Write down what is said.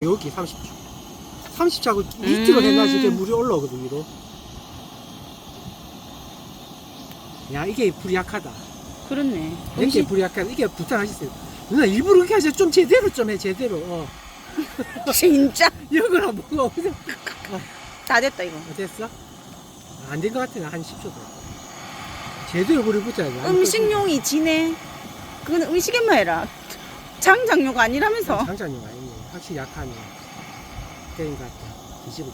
여기 30초. 30초하고 리트로 해놔야지 이게 물이 올라오거든, 위로. 야, 이게 불이 약하다. 그렇네. 이게 불이 약하다. 이게 부탁하셨어요. 누나, 일부러 그렇게 하세요. 좀 제대로 좀 해, 제대로. 진짜 이거나 뭐가 어디서. 다 됐다 이거. 됐어? 안 된 것 같아. 한 10초 더. 제대로 불이 붙어야 돼. 음식용이 지네. 그건 음식에만 해라. 장작용 아니라면서. 장장님 아니네. 확실히 약하네. 때린 것 같다. 뒤집을게.